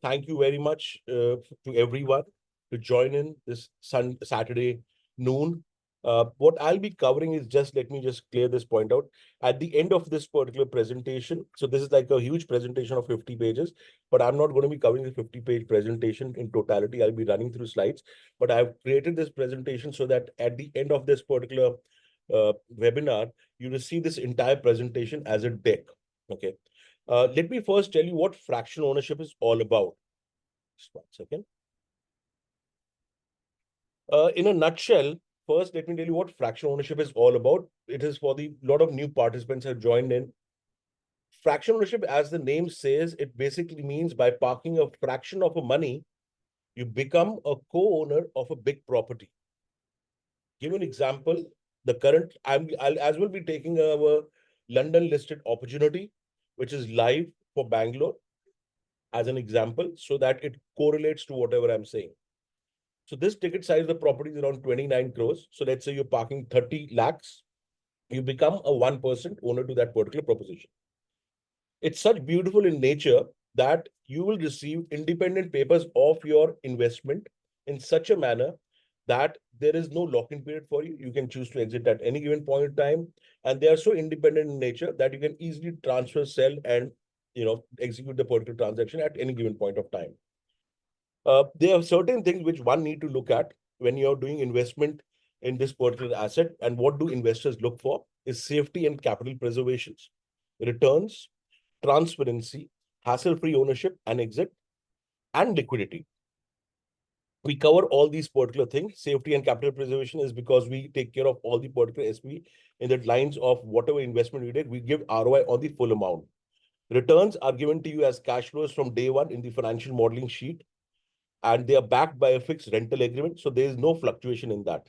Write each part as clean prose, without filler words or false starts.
thank you very much to everyone to join in this Saturday noon. What I'll be covering is just, let me just clear this point out. At the end of this particular presentation, so this is like a huge presentation of 50 pages, but I'm not going to be covering the 50-page presentation in totality. I'll be running through slides, but I've created this presentation so that at the end of this particular webinar, you receive this entire presentation as a deck. Okay. Let me first tell you what fractional ownership is all about. Just one second. In a nutshell, first, let me tell you what fractional ownership is all about. It is for the lot of new participants have joined in. Fractional ownership, as the name says, it basically means by parking a fraction of a money, you become a co-owner of a big property. Give an example. The current, I'll as well be taking our London listed opportunity, which is live for Bangalore as an example, so that it correlates to whatever I'm saying. So this ticket size of the property is around 29 crores. So let's say you're parking 30 lakhs, you become a 1% owner to that particular proposition. It's such beautiful in nature that you will receive independent papers of your investment in such a manner that there is no lock-in period for you. You can choose to exit at any given point in time. And they are so independent in nature that you can easily transfer, sell, and execute the particular transaction at any given point of time. There are certain things which one need to look at when you're doing investment in this particular asset. And what do investors look for is safety and capital preservations, returns, transparency, hassle-free ownership and exit, and liquidity. We cover all these particular things. Safety and capital preservation is because we take care of all the particular SP in the lines of whatever investment we did, we give ROI on the full amount. Returns are given to you as cash flows from day one in the financial modeling sheet, and they are backed by a fixed rental agreement. So there is no fluctuation in that.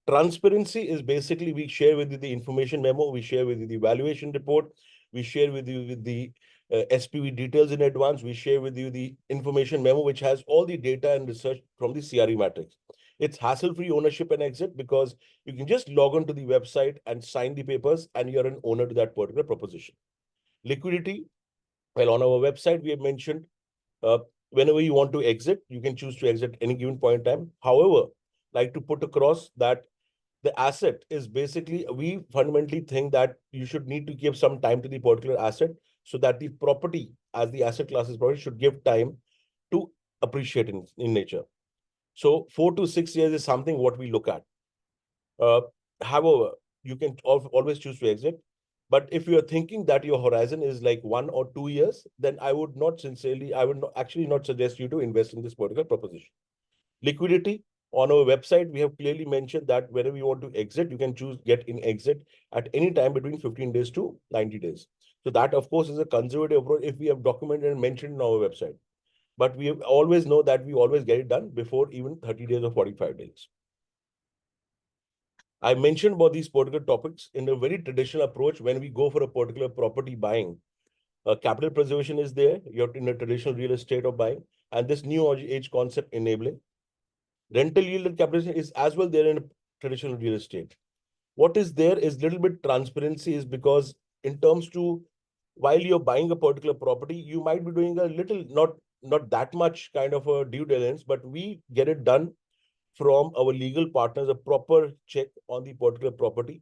Transparency is basically we share with you the information memo, we share with you the valuation report, we share with you with the SPV details in advance, we share with you the information memo, which has all the data and research from the CRE matrix. It's hassle-free ownership and exit because you can just log on to the website and sign the papers and you're an owner to that particular proposition. Liquidity, well, on our website, we have mentioned whenever you want to exit, you can choose to exit any given point in time. However, like to put across that the asset is basically, we fundamentally think that you should need to give some time to the particular asset so that the property as the asset class is property should give time to appreciate in nature. So 4 to 6 years is something what we look at. However, you can always choose to exit. But if you are thinking that your horizon is like 1 or 2 years, then I would actually not suggest you to invest in this particular proposition. Liquidity, on our website, we have clearly mentioned that whenever you want to exit, you can choose get in exit at any time between 15 days to 90 days. So that, of course, is a conservative approach if we have documented and mentioned in our website. But we always know that we always get it done before even 30 days or 45 days. I mentioned about these particular topics in a very traditional approach. When we go for a particular property buying, capital preservation is there. You're in a traditional real estate of buying, and this new age concept enabling. Rental yield and capitalization is as well there in a traditional real estate. What is there is little bit transparency is because in terms to while you're buying a particular property, you might be doing a little, not that much kind of a due diligence, but we get it done from our legal partners, a proper check on the particular property.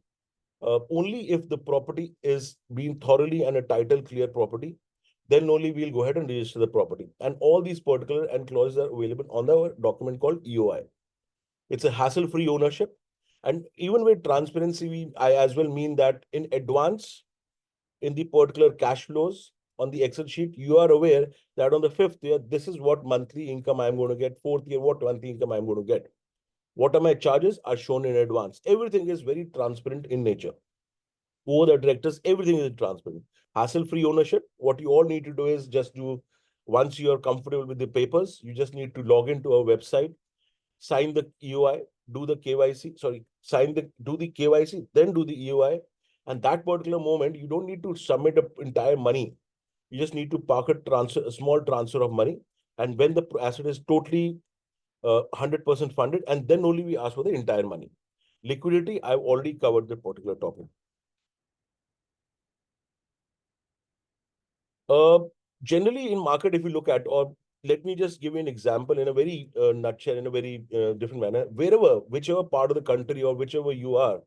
Only if the property is being thoroughly and a title clear property, then only we'll go ahead and register the property. And all these particular and clauses are available on the document called EOI. It's a hassle-free ownership. And even with transparency, I as well mean that in advance, in the particular cash flows on the Excel sheet, you are aware that on the 5th year, this is what monthly income I'm going to get. 4th year, what monthly income I'm going to get. What are my charges are shown in advance. Everything is very transparent in nature. Over the directors, everything is transparent. Hassle-free ownership, what you all need to do is just do, once you are comfortable with the papers, you just need to log into our website, sign the EOI, do the KYC, do the KYC, then do the EOI. And that particular moment, you don't need to submit the entire money. You just need to park a small transfer of money. And when the asset is totally 100% funded, and then only we ask for the entire money. Liquidity, I've already covered the particular topic. Uh, Generally in market, if you look at, or let me just give you an example in a very nutshell, in a very different manner. Whichever part of the country or whichever you are,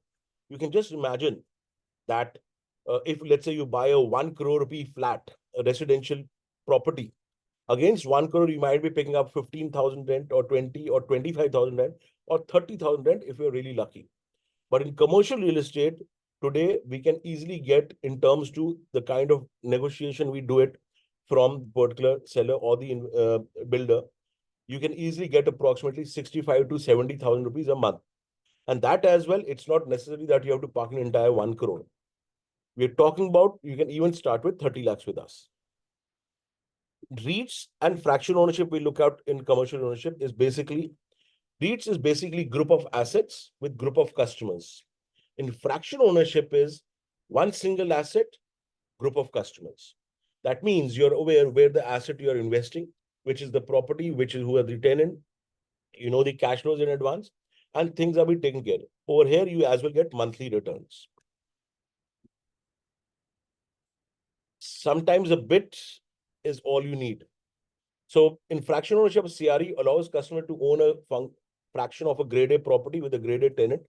you can just imagine that if let's say you buy a 1 crore rupee flat, a residential property, against 1 crore, you might be picking up 15,000 rent or 20 or 25,000 rent or 30,000 rent if you're really lucky. But in commercial real estate, today we can easily get in terms to the kind of negotiation we do it from particular seller or the builder. You can easily get approximately 65 to 70,000 rupees a month. And that as well, it's not necessary that you have to park an entire 1 crore. We're talking about you can even start with 30 lakhs with us. REITs and fraction ownership we look at in commercial ownership is basically REITs is basically group of assets with group of customers. In fraction ownership is one single asset, group of customers. That means you're aware where the asset you're investing, which is the property, which is who are the tenant, you know the cash flows in advance, and things are being taken care of. Over here, you as well get monthly returns. Sometimes a bit is all you need. So in fraction ownership, CRE allows customer to own a fraction of a grade A property with a grade A tenant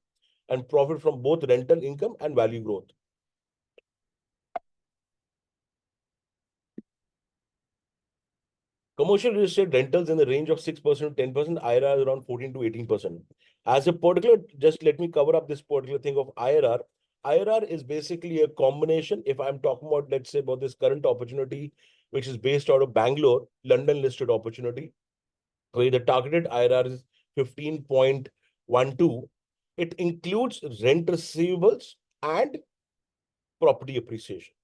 and profit from both rental income and value growth. Commercial real estate rentals in the range of 6% to 10%, IRR is around 14 to 18%. As a particular, just let me cover up this particular thing of IRR. IRR is basically a combination. If I'm talking about, let's say, about this current opportunity, which is based out of Bangalore, London listed opportunity, where the targeted IRR is 15.12. It includes rent receivables and property appreciation.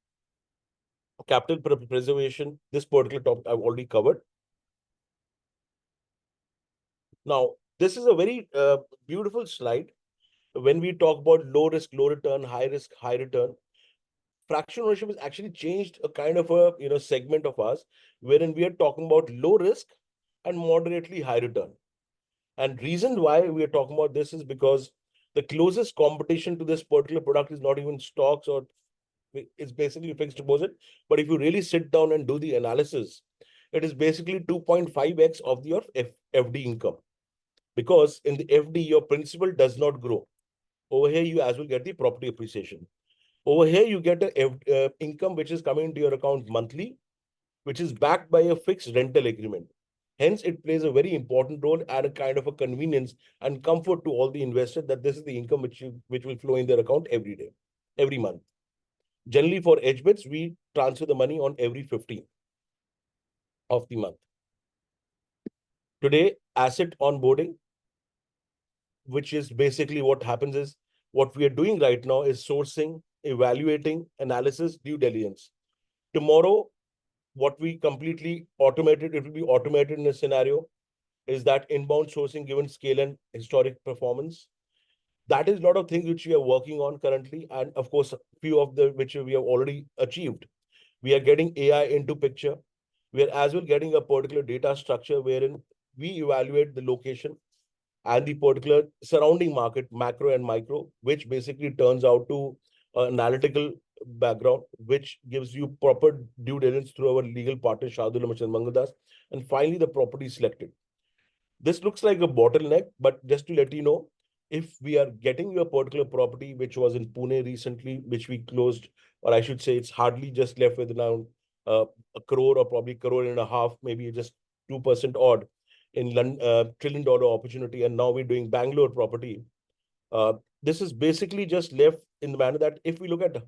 Capital preservation, this particular topic I've already covered. Now, this is a very beautiful slide. When we talk about low risk, low return, high risk, high return, fraction ownership has actually changed a kind of a segment of us, wherein we are talking about low risk and moderately high return. And reason why we are talking about this is because the closest competition to this particular product is not even stocks or it's basically fixed deposit. But if you really sit down and do the analysis, it is basically 2.5x of your FD income. Because in the FD, your principal does not grow. Over here, you as well get the property appreciation. Over here, you get a income which is coming into your account monthly, which is backed by a fixed rental agreement. Hence, it plays a very important role and a kind of a convenience and comfort to all the investors that this is the income which will flow in their account every day, every month. Generally, for hBits, we transfer the money on every 15th of the month. Today, asset onboarding, which is basically what happens is what we are doing right now is sourcing, evaluating, analysis, due diligence. Tomorrow, what we completely automated, it will be automated in a scenario, is that inbound sourcing given scale and historic performance. That is a lot of things which we are working on currently. And of course, a few of the which we have already achieved. We are getting AI into picture. We are as well getting a particular data structure wherein we evaluate the location and the particular surrounding market, macro and micro, which basically turns out to analytical background, which gives you proper due diligence through our legal partner, Shardul and Mangadas. And finally, the property selected. This looks like a bottleneck, but just to let you know, if we are getting you a particular property, which was in Pune recently, which we closed, or I should say it's hardly just left with around a crore or probably crore and a half, maybe just 2% odd in $1 trillion opportunity. And now we're doing Bangalore property. This is basically just left in the manner that if we look at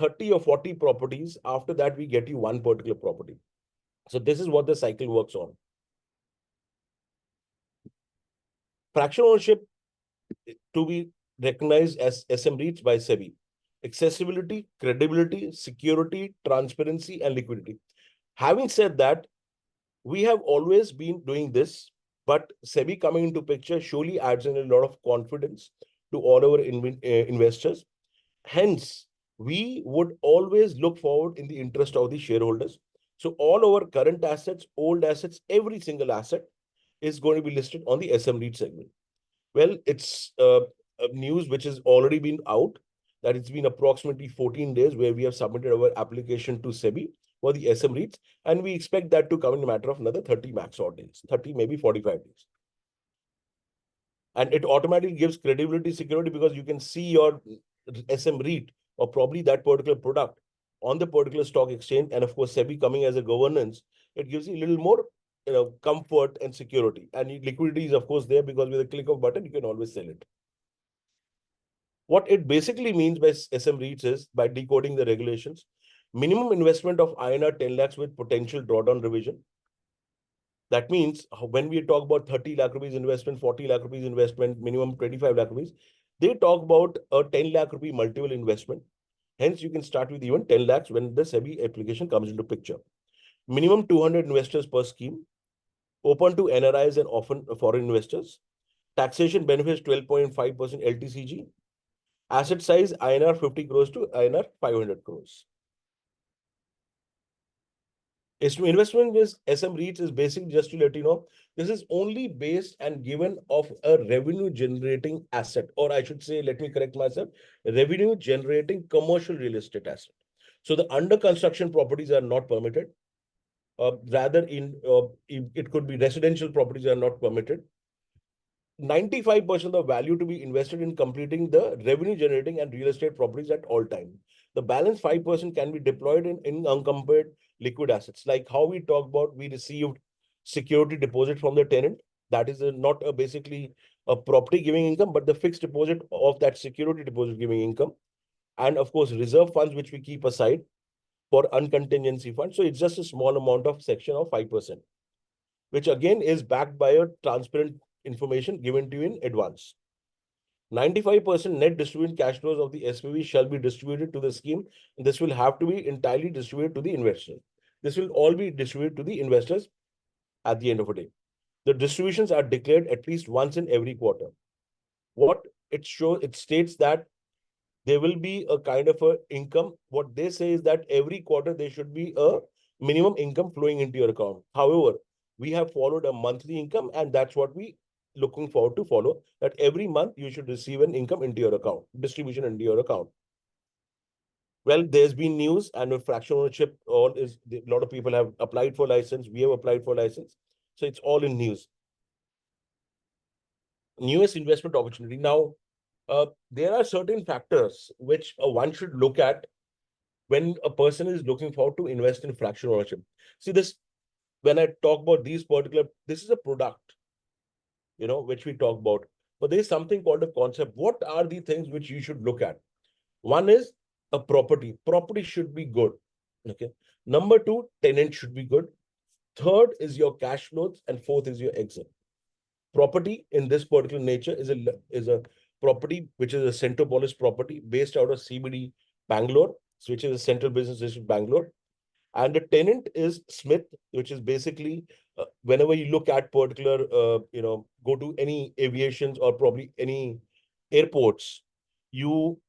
30 or 40 properties, after that, we get you one particular property. So this is what the cycle works on. Fraction ownership to be recognized as SM REITs by SEBI. Accessibility, credibility, security, transparency, and liquidity. Having said that, we have always been doing this, but SEBI coming into picture surely adds in a lot of confidence to all our investors. Hence, we would always look forward in the interest of the shareholders. So all our current assets, old assets, every single asset is going to be listed on the SM REIT segment. Well, it's news which has already been out that it's been approximately 14 days where we have submitted our application to SEBI for the SM REITs, and we expect that to come in a matter of another 30 max odd days, 30, maybe 45 days. And it automatically gives credibility, security, because you can see your SM REIT or probably that particular product on the particular stock exchange. And of course, SEBI coming as a governance, it gives you a little more comfort and security. And liquidity is of course there, because with a click of button, you can always sell it. What it basically means by SM REITs is, by decoding the regulations, minimum investment of INR 10 lakhs with potential drawdown revision. That means when we talk about 30 lakh rupees investment, 40 lakh rupees investment, minimum 25 lakh rupees, they talk about a 10 lakh rupee multiple investment. Hence, you can start with even 10 lakhs when the SEBI application comes into picture. Minimum 200 investors per scheme, open to NRIs and often foreign investors. Taxation benefits 12.5% LTCG. Asset size INR 50 crores to INR 500 crores. Investment with SM REITs is basically, just to let you know, this is only based and given of a revenue generating asset, or I should say, let me correct myself, revenue generating commercial real estate asset. So the under construction properties are not permitted. Rather, it could be residential properties are not permitted. 95% of the value to be invested in completing the revenue generating and real estate properties at all time. The balance 5% can be deployed in unencumbered liquid assets. Like how we talk about, we received security deposit from the tenant. That is not basically a property giving income, but the fixed deposit of that security deposit giving income. And of course, reserve funds, which we keep aside for uncontingency funds. So it's just a small amount of section of 5%, which again is backed by a transparent information given to you in advance. 95% net distributed cash flows of the SPV shall be distributed to the scheme. This will have to be entirely distributed to the investor. This will all be distributed to the investors at the end of the day. The distributions are declared at least once in every quarter. What it shows, it states that there will be a kind of a income. What they say is that every quarter there should be a minimum income flowing into your account. However, we have followed a monthly income, and that's what we looking forward to follow, that every month you should receive an income into your account, distribution into your account. Well, there's been news, and with fractional ownership, a lot of people have applied for license. We have applied for license. So it's all in news. Newest investment opportunity. Now, there are certain factors which one should look at when a person is looking forward to invest in fractional ownership. See this, when I talk about these particular, this is a product, which we talk about, but there is something called a concept. What are the things which you should look at? One is a property. Property should be good. Okay. Number two, tenant should be good. Third is your cash flows, and fourth is your exit. Property in this particular nature is a property which is a Centropolis property based out of CBD Bangalore, which is a central business district Bangalore. And the tenant is Smith, which is basically whenever you look at particular, go to any aviations or probably any airports, you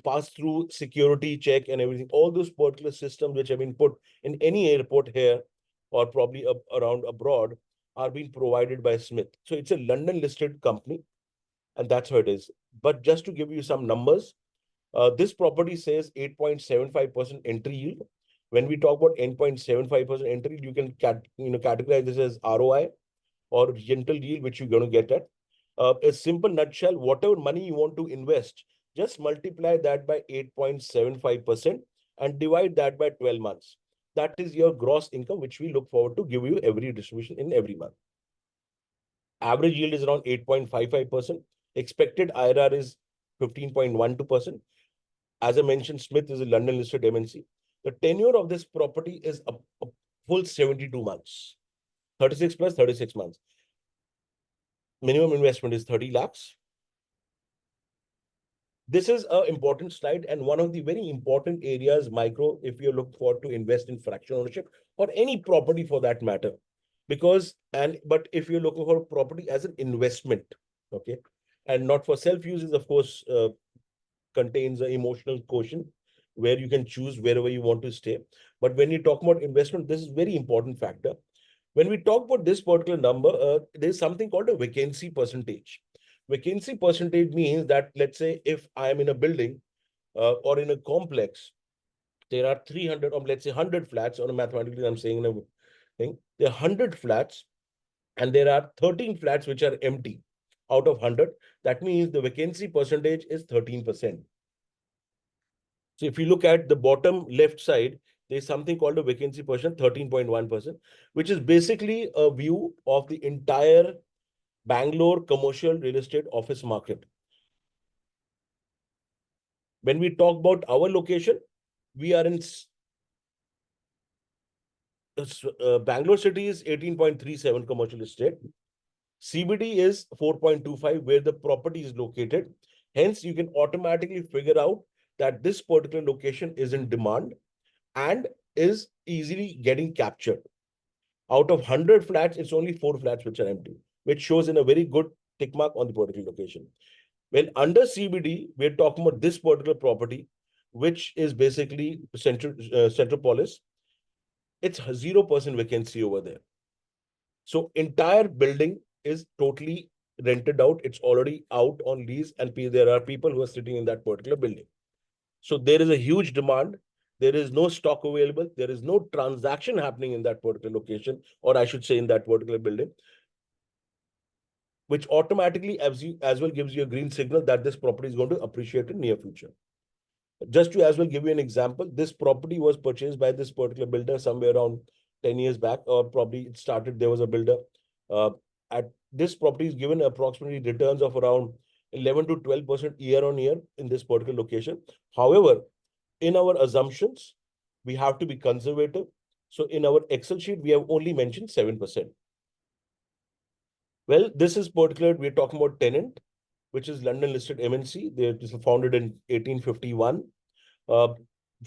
pass through security check and everything. All those particular systems which have been put in any airport here or probably around abroad are being provided by Smith. So it's a London listed company, and that's how it is. But just to give you some numbers, this property says 8.75% entry yield. When we talk about 8.75% entry, you can categorize this as ROI or rental yield, which you're going to get at. A simple nutshell, whatever money you want to invest, just multiply that by 8.75% and divide that by 12 months. That is your gross income, which we look forward to give you every distribution in every month. Average yield is around 8.55%. Expected IRR is 15.12%. As I mentioned, Smith is a London listed MNC. The tenure of this property is a full 72 months, 36 plus 36 months. Minimum investment is 30 lakhs. This is an important slide and one of the very important areas, micro, if you look forward to invest in fractional ownership or any property for that matter. But if you're looking for property as an investment, okay, and not for self-use, is of course contains an emotional quotient where you can choose wherever you want to stay. But when you talk about investment, this is a very important factor. When we talk about this particular number, there's something called a vacancy percentage. Vacancy percentage means that, let's say, if I am in a building or in a complex, there are 300 or let's say 100 flats, or mathematically I'm saying in a thing, there are 100 flats and there are 13 flats which are empty out of 100. That means the vacancy percentage is 13%. So if you look at the bottom left side, there's something called a vacancy percent, 13.1%, which is basically a view of the entire Bangalore commercial real estate office market. When we talk about our location, we are in Bangalore city is 18.37 commercial estate. CBD is 4.25 where the property is located. Hence, you can automatically figure out that this particular location is in demand and is easily getting captured. Out of 100 flats, it's only 4 flats which are empty, which shows in a very good tick mark on the particular location. When under CBD, we're talking about this particular property, which is basically Centropolis. It's 0% vacancy over there. So entire building is totally rented out. It's already out on lease, and there are people who are sitting in that particular building. So there is a huge demand. There is no stock available. There is no transaction happening in that particular location, or I should say in that particular building, which automatically as well gives you a green signal that this property is going to appreciate in near future. Just to as well give you an example, this property was purchased by this particular builder somewhere around 10 years back, or probably it started, there was a builder. At this property is given approximately returns of around 11 to 12% year on year in this particular location. However, in our assumptions, we have to be conservative. So in our Excel sheet, we have only mentioned 7%. Well, this is particular, we're talking about tenant, which is London listed MNC. They were founded in 1851.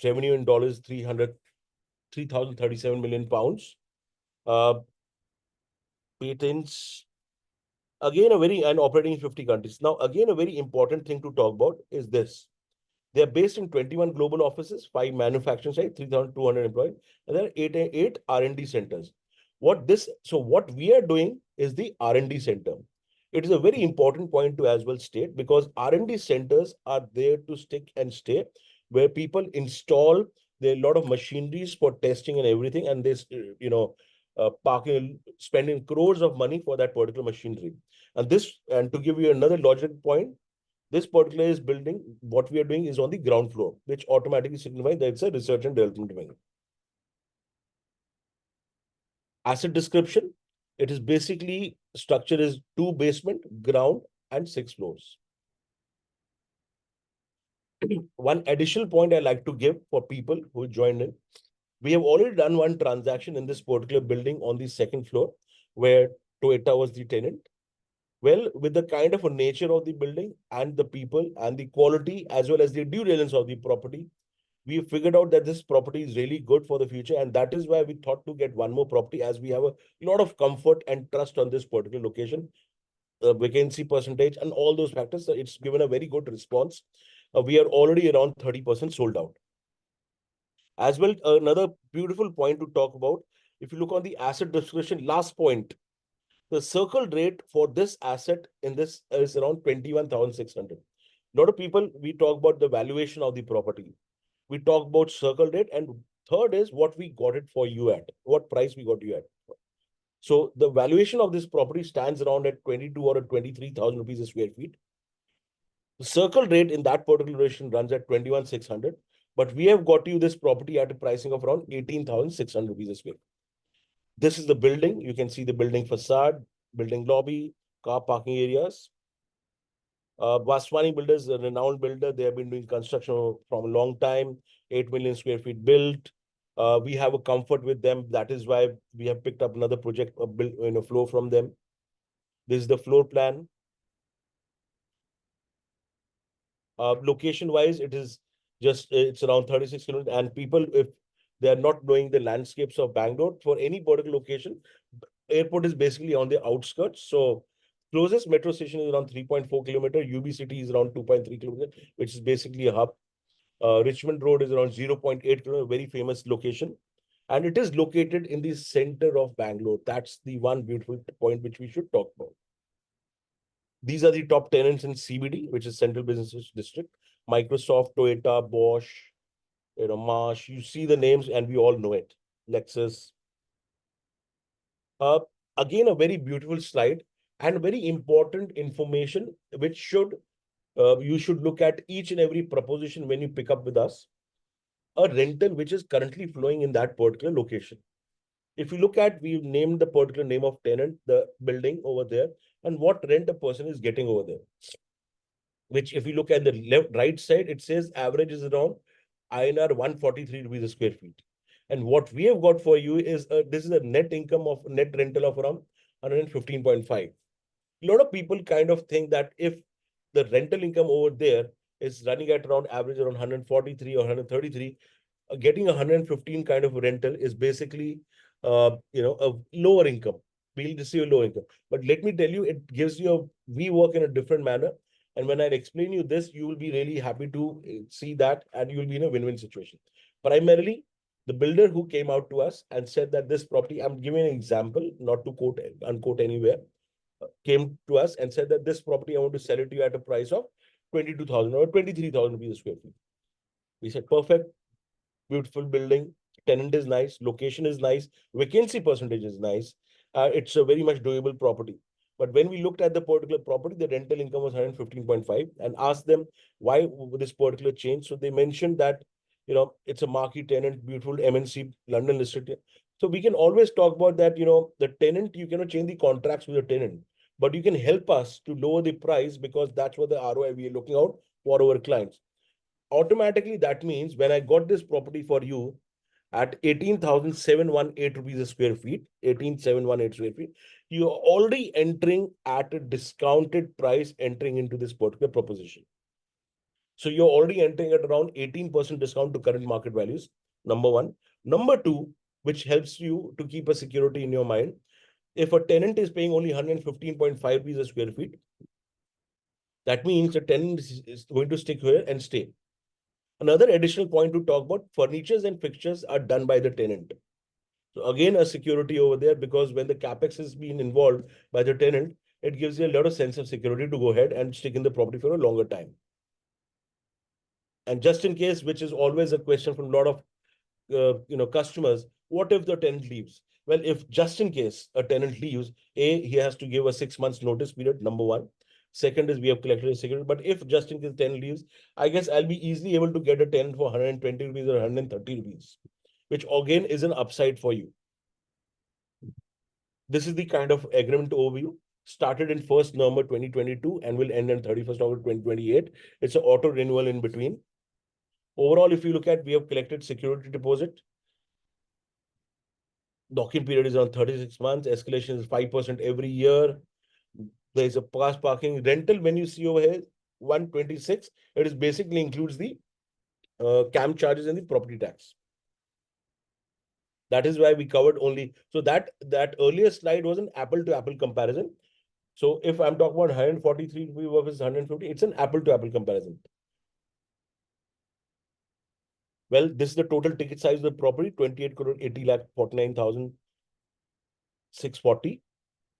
Revenue in dollars, 3,037 million pounds. Patents, again, and operating in 50 countries. Now, again, a very important thing to talk about is this. They're based in 21 global offices, 5 manufacturing sites, 3,200 employees, and there are 8 R&D centers. What we are doing is the R&D center. It is a very important point to as well state, because R&D centers are there to stick and stay, where people install there are a lot of machineries for testing and everything, and this spending crores of money for that particular machinery. And to give you another logical point, this particular is building, what we are doing is on the ground floor, which automatically signifies that it's a research and development wing. Asset description, it is basically structure is 2 basement, ground, and 6 floors. One additional point I like to give for people who joined in, we have already done one transaction in this particular building on the 2nd floor, where Toyota was the tenant. Well, with the kind of a nature of the building and the people and the quality as well as the due diligence of the property, we figured out that this property is really good for the future. And that is why we thought to get one more property, as we have a lot of comfort and trust on this particular location, vacancy percentage and all those factors. So it's given a very good response. We are already around 30% sold out. As well, another beautiful point to talk about, if you look on the asset description, last point, the circle rate for this asset in this is around 21,600. A lot of people, we talk about the valuation of the property. We talk about circle rate, and third is what we got it for you at, what price we got you at. So the valuation of this property stands around at 22 or 23,000 rupees a square feet. The circle rate in that particular location runs at 21,600, but we have got you this property at a pricing of around 18,600 rupees a square. This is the building. You can see the building facade, building lobby, car parking areas. Vaswani Builders, a renowned builder. They have been doing construction from a long time, 8 million square feet built. We have a comfort with them. That is why we have picked up another project, flow from them. This is the floor plan. Location wise, it is just, it's around 36 kilometers. And people, if they are not knowing the landscapes of Bangalore, for any particular location, airport is basically on the outskirts. So closest metro station is around 3.4 kilometer. UB City is around 2.3 kilometer, which is basically a hub. Richmond Road is around 0.8 kilometer, very famous location. And it is located in the center of Bangalore. That's the one beautiful point which we should talk about. These are the top tenants in CBD, which is Central Business District. Microsoft, Toyota, Bosch, Marsh, you see the names and we all know it. Lexus. Uh, Again, a very beautiful slide and very important information, which you should look at each and every proposition when you pick up with us. A rental which is currently flowing in that particular location. If you look at, we've named the particular name of tenant, the building over there, and what rent a person is getting over there. Which, if you look at the right side, it says average is around INR 143 rupees a square feet. And what we have got for you is this is a net income of net rental of around 115.5. A lot of people kind of think that if the rental income over there is running at around average around 143 or 133, getting 115 kind of rental is basically a lower income. We'll receive a low income. But let me tell you, it gives you we work in a different manner. And when I explain you this, you will be really happy to see that, and you will be in a win-win situation. Primarily, the builder who came out to us and said that this property, I'm giving an example, not to quote unquote anywhere, came to us and said that this property I want to sell it to you at a price of 22,000 or 23,000 rupees a square feet. We said, perfect, beautiful building, tenant is nice, location is nice, vacancy percentage is nice. It's a very much doable property. But when we looked at the particular property, the rental income was 115.5, and asked them why this particular change. So they mentioned that, it's a marquee tenant, beautiful MNC, London listed. So we can always talk about that, the tenant, you cannot change the contracts with the tenant, but you can help us to lower the price, because that's what the ROI we are looking out for our clients. Automatically, that means when I got this property for you at 18,718 rupees a square feet, 18,718 square feet, you're already entering at a discounted price entering into this particular proposition. So you're already entering at around 18% discount to current market values, number one. Number two, which helps you to keep a security in your mind, if a tenant is paying only 115.5 rupees a square feet, that means the tenant is going to stick here and stay. Another additional point to talk about, furnitures and fixtures are done by the tenant. So again, a security over there, because when the capex is being involved by the tenant, it gives you a lot of sense of security to go ahead and stick in the property for a longer time. And just in case, which is always a question from a lot of customers, what if the tenant leaves? Well, if just in case a tenant leaves, he has to give a 6 months notice period, number one. Second is we have collected a security. But if just in case tenant leaves, I guess I'll be easily able to get a tenant for 120 rupees or 130 rupees, which again is an upside for you. This is the kind of agreement overview. Started in 1st November 2022 and will end on 31st August 2028. It's an auto renewal in between. Overall, if you look at, we have collected security deposit. Docking period is on 36 months. Escalation is 5% every year. There is a past parking rental. When you see over here, 126, it is basically includes the camp charges and the property tax. That is why we covered only. So that earlier slide was an apple to apple comparison. So if I'm talking about 143 versus 150, it's an apple to apple comparison. Well, this is the total ticket size of the property, 28 crore 80 lakh 49,640.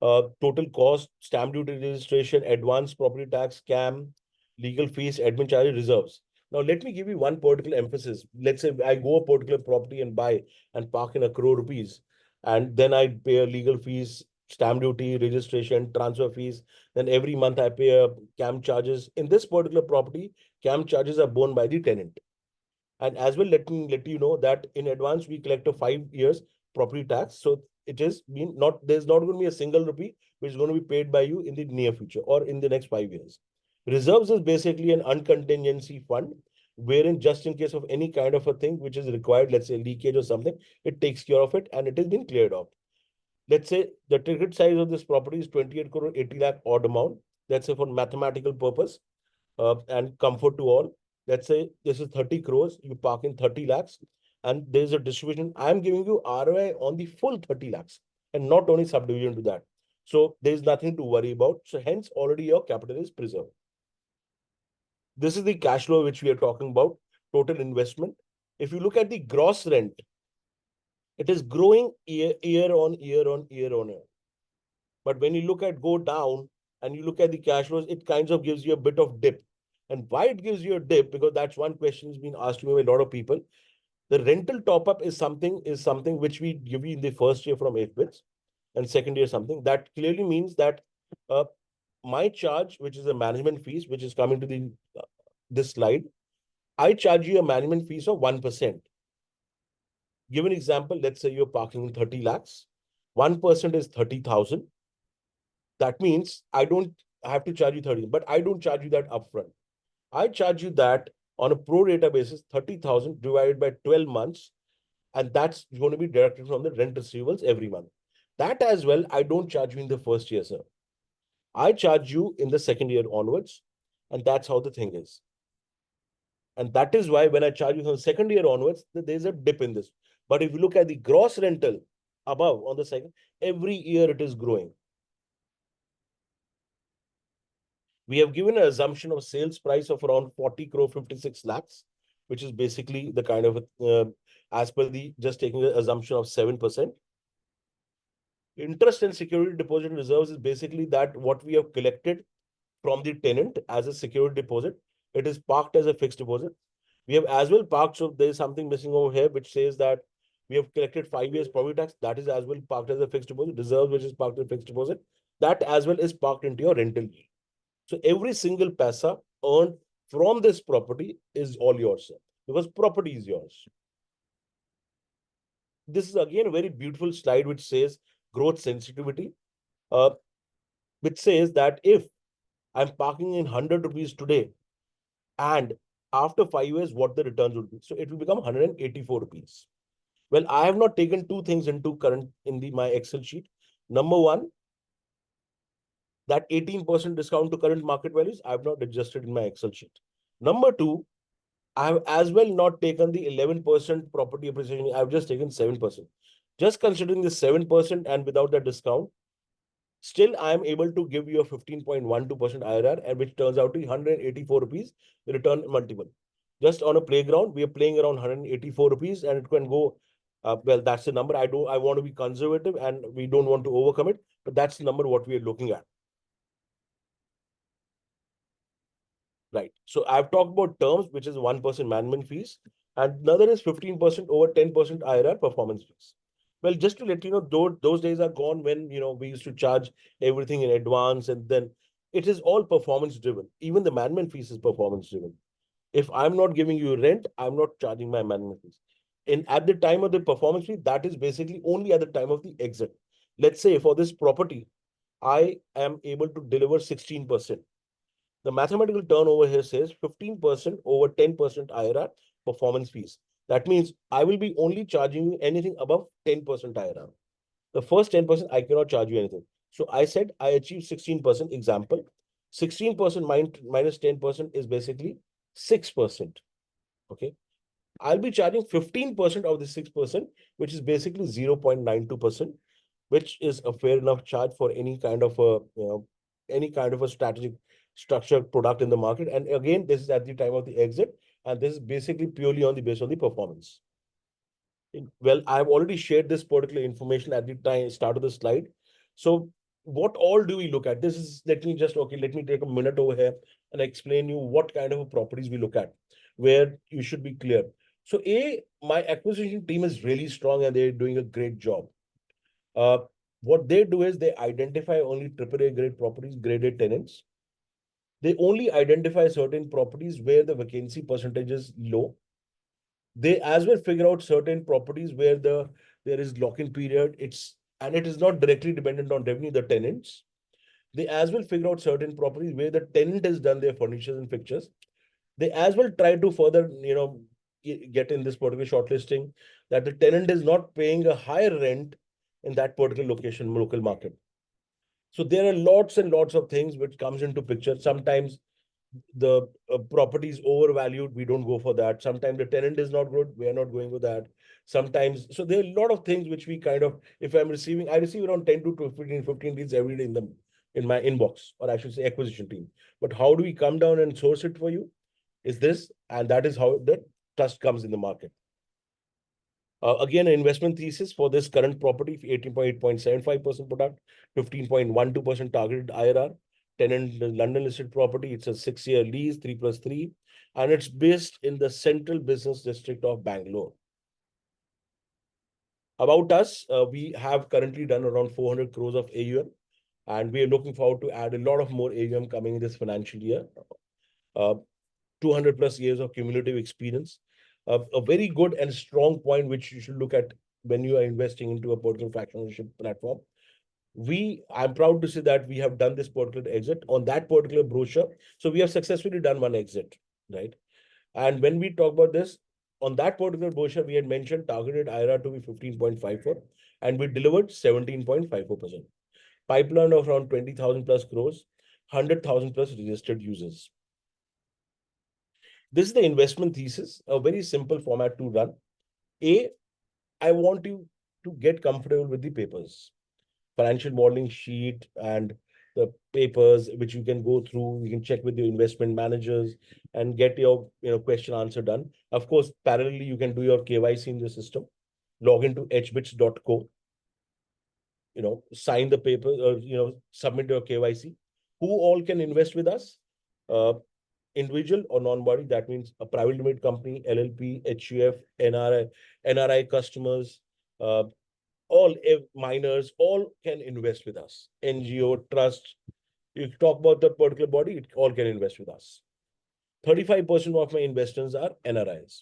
Total cost, stamp duty registration, advance property tax, CAM, legal fees, admin charges, reserves. Now, let me give you one particular emphasis. Let's say I go a particular property and buy and park in 1 crore rupees, and then I pay a legal fees, stamp duty, registration, transfer fees. Then every month I pay a CAM charges. In this particular property, CAM charges are borne by the tenant. And as well, let me let you know that in advance, we collect a 5 years property tax. So it is been not, there's not going to be a single rupee which is going to be paid by you in the near future or in the next 5 years. Reserves is basically an uncontingency fund, wherein just in case of any kind of a thing which is required, let's say leakage or something, it takes care of it and it has been cleared off. Let's say the ticket size of this property is 28 crore 80 lakh odd amount. Let's say for mathematical purpose and comfort to all. Let's say this is 30 crores, you park in 30 lakhs, and there's a distribution. I'm giving you ROI on the full 30 lakhs and not only subdivision to that. So there's nothing to worry about. So hence already your capital is preserved. This is the cash flow which we are talking about, total investment. If you look at the gross rent, it is growing year on year. But when you look at go down and you look at the cash flows, it kind of gives you a bit of dip. And why it gives you a dip, because that's one question has been asked to me by a lot of people. The rental top up is something which we give you in the first year from hBits, and second year something. That clearly means that uh, my charge, which is a management fees, which is coming to the this slide, I charge you a management fees of 1%. Give an example, let's say you're parking 30 lakhs, 1% is 30,000. That means I don't have to charge you 30, but I don't charge you that upfront. I charge you that on a pro rata basis, 30,000 divided by 12 months, and that's going to be deducted from the rent receivables every month. That as well, I don't charge you in the first year, sir. I charge you in the second year onwards, and that's how the thing is. And that is why when I charge you from the second year onwards, there's a dip in this. But if you look at the gross rental above on the second, every year it is growing. We have given an assumption of sales price of around 40 crore 56 lakhs, which is basically the kind of, as per the, just taking the assumption of 7%. Interest and security deposit reserves is basically that what we have collected from the tenant as a security deposit. It is parked as a fixed deposit. We have as well parked, so there is something missing over here, which says that we have collected 5 years property tax. That is as well parked as a fixed deposit. Reserve, which is parked as a fixed deposit. That as well is parked into your rental yield. So every single paisa earned from this property is all yours, sir, because property is yours. This is again a very beautiful slide which says growth sensitivity, uh, which says that if I'm parking in 100 rupees today, and after 5 years, what the returns would be. So it will become 184 rupees. Well, I have not taken two things into current in my Excel sheet. Number one, that 18% discount to current market values, I have not adjusted in my Excel sheet. Number two, I have as well not taken the 11% property appreciation. I've just taken 7%. Just considering the 7% and without the discount, still I am able to give you a 15.12% IRR, and which turns out to be 184 rupees return multiple. Just on a playground, we are playing around 184 rupees, and it can go, well, that's the number. I want to be conservative and we don't want to overcome it, but that's the number what we are looking at. Right. So I've talked about terms, which is 1% management fees, and another is 15% over 10% IRR performance fees. Well, just to let you know, those days are gone when we used to charge everything in advance, and then it is all performance driven. Even the management fees is performance driven. If I'm not giving you rent, I'm not charging my management fees. And at the time of the performance fee, that is basically only at the time of the exit. Let's say for this property, I am able to deliver 16%. The mathematical turnover here says 15% over 10% IRR performance fees. That means I will be only charging you anything above 10% IRR. The first 10%, I cannot charge you anything. So I said I achieved 16%. Example, 16% minus 10% is basically 6%. Okay. I'll be charging 15% of the 6%, which is basically 0.92%, which is a fair enough charge for any kind of a strategic structured product in the market. And again, this is at the time of the exit, and this is basically purely on the basis of the performance. Well, I've already shared this particular information at the start of the slide. So what all do we look at? This is, let me take a minute over here and explain you what kind of properties we look at, where you should be clear. So my acquisition team is really strong and they're doing a great job. Uh, what they do is they identify only AAA grade properties, graded tenants. They only identify certain properties where the vacancy percentage is low. They as well figure out certain properties where there is lock-in period. It is not directly dependent on revenue, the tenants. They as well figure out certain properties where the tenant has done their furnitures and fixtures. They as well try to further, get in this particular shortlisting that the tenant is not paying a higher rent in that particular location, local market. So there are lots and lots of things which comes into picture. Sometimes the property is overvalued, we don't go for that. Sometimes the tenant is not good, we are not going with that. Sometimes, so there are a lot of things which we kind of, if I receive around 10 to 15 leads every day in my inbox, or I should say acquisition team. But how do we come down and source it for you? Is this, and that is how the trust comes in the market. Again, an investment thesis for this current property, 18.8.75% product, 15.12% targeted IRR, tenant London listed property. It's a 6-year lease, 3+3, and it's based in the central business district of Bangalore. About us, we have currently done around 400 crores of AUM, and we are looking forward to add a lot of more AUM coming in this financial year. 200 plus years of cumulative experience. A very good and strong point which you should look at when you are investing into a particular fractional ownership platform. I'm proud to say that we have done this particular exit on that particular brochure. So we have successfully done one exit, right? And when we talk about this, on that particular brochure, we had mentioned targeted IRR to be 15.54, and we delivered 17.54%. Pipeline of around 20,000 plus crores, 100,000 plus registered users. This is the investment thesis, a very simple format to run. I want you to get comfortable with the papers, financial modeling sheet and the papers which you can go through. You can check with your investment managers and get your question answer done. Of course, parallelly, you can do your KYC in the system, log into hbits.co, sign the paper, or submit your KYC. Who all can invest with us? Individual or non-body, that means a private limited company, LLP, HUF, NRI customers, all minors, all can invest with us. NGO, trust, you talk about the particular body, it all can invest with us. 35% of my investors are NRIs.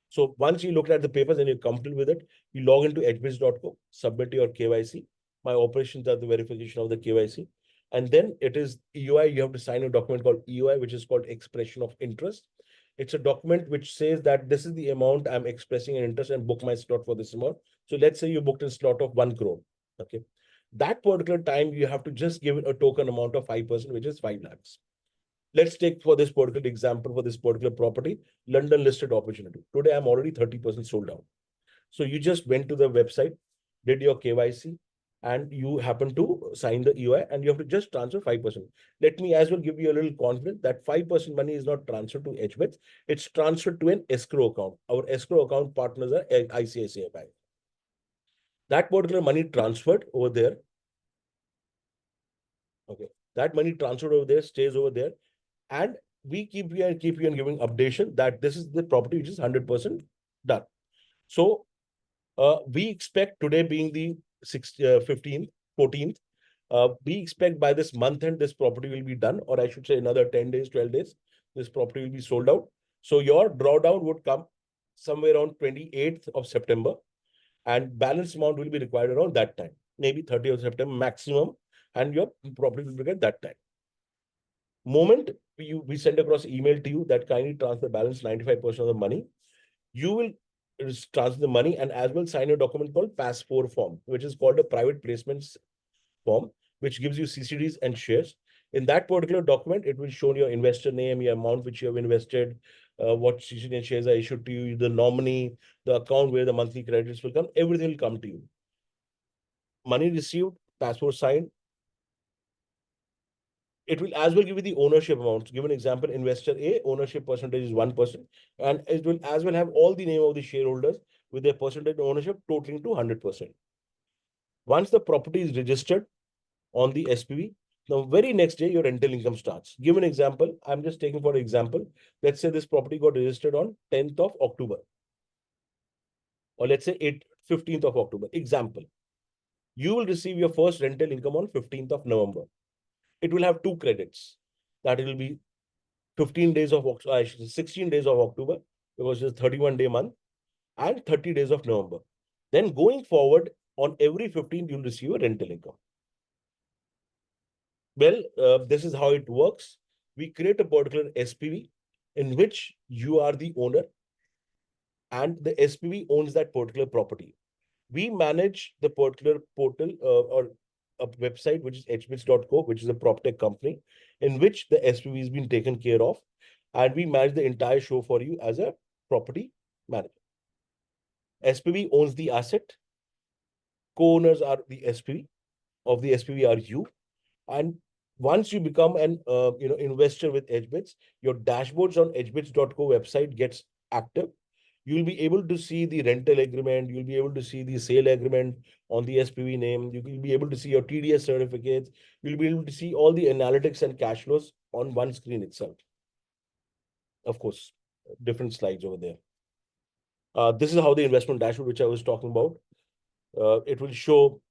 So once you look at the papers and you're comfortable with it, you log into hbits.co, submit your KYC. My operations are the verification of the KYC. And then it is EOI. You have to sign a document called EOI, which is called expression of interest. It's a document which says that this is the amount I'm expressing an interest and book my slot for this amount. So let's say you booked a slot of 1 crore. Okay. That particular time, you have to just give it a token amount of 5%, which is 5 lakhs. Let's take for this particular example, for this particular property, London listed opportunity. Today, I'm already 30% sold out. So you just went to the website, did your KYC, and you happen to sign the EOI, and you have to just transfer 5%. Let me as well give you a little confidence that 5% money is not transferred to hBits. It's transferred to an escrow account. Our escrow account partners are ICICI Bank. That particular money transferred over there. Okay. That money transferred over there, stays over there. And we keep you and giving updation that this is the property which is 100% done. So we expect today being the 15th, 14th, we expect by this month end, this property will be done, or I should say another 10 days, 12 days, this property will be sold out. So your drawdown would come somewhere around 28th of September, and balance amount will be required around that time, maybe 30th of September maximum, and your property will be at that time. Moment we send across email to you that kindly transfer balance 95% of the money, you will transfer the money and as well sign a document called PAS4 form, which is called a private placements form, which gives you CCDs and shares. In that particular document, it will show your investor name, your amount which you have invested, what CCD and shares are issued to you, the nominee, the account where the monthly credits will come, everything will come to you. Money received, PAS4 signed. It will as well give you the ownership amounts. Give an example, investor A, ownership percentage is 1%. And it will as well have all the name of the shareholders with their percentage ownership totaling to 100%. Once the property is registered on the SPV, the very next day, your rental income starts. Give an example. I'm just taking for example. Let's say this property got registered on 10th of October. Or let's say 15th of October. Example. You will receive your first rental income on 15th of November. It will have 2 credits. That it will be 15 days of October, 16 days of October, because it's a 31-day month, and 30 days of November. Then going forward, on every 15th, you'll receive a rental income. Well, this is how it works. We create a particular SPV in which you are the owner, and the SPV owns that particular property. We manage the particular portal or a website, which is hbits.co, which is a PropTech company, in which the SPV has been taken care of. And we manage the entire show for you as a property manager. SPV owns the asset. Co-owners are the SPV. Of the SPV are you. And once you become an investor with hBits, your dashboards on hbits.co website gets active. You'll be able to see the rental agreement. You'll be able to see the sale agreement on the SPV name. You will be able to see your TDS certificates. You'll be able to see all the analytics and cash flows on one screen itself. Of course, different slides over there. This is how the investment dashboard, which I was talking about. It will show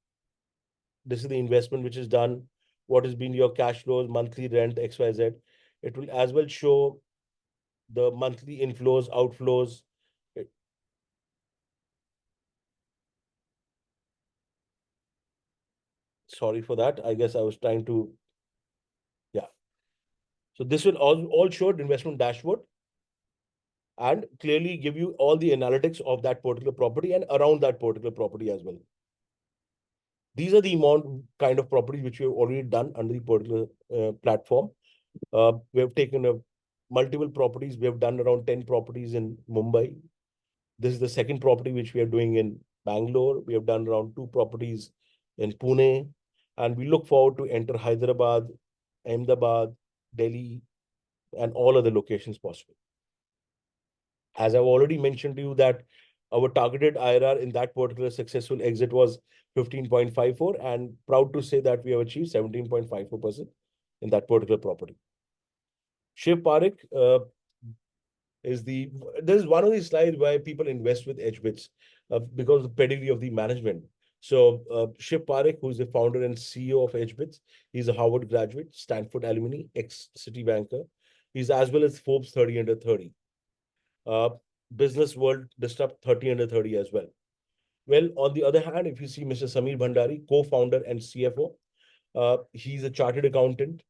this is the investment which is done, what has been your cash flows, monthly rent, XYZ. It will as well show the monthly inflows, outflows. Sorry for that. I guess I was trying to, yeah. So this will all show investment dashboard and clearly give you all the analytics of that particular property and around that particular property as well. These are the amount kind of properties which we have already done under the particular platform. We have taken multiple properties. We have done around 10 properties in Mumbai. This is the second property which we are doing in Bangalore. We have done around 2 properties in Pune. And we look forward to enter Hyderabad, Ahmedabad, Delhi, and all other locations possible. As I've already mentioned to you that our targeted IRR in that particular successful exit was 15.54, and proud to say that we have achieved 17.54% in that particular property. Shiv Parekh there's one of these slides why people invest with hBits because of the pedigree of the management. So Shiv Parekh, who is the founder and CEO of hBits, he's a Harvard graduate, Stanford alumni, ex-City banker. He's as well as Forbes 30 under 30. Business World Disrupt 30 under 30 as well. Well, on the other hand, if you see Mr. Sameer Bhandari, co-founder and CFO, he's a chartered accountant.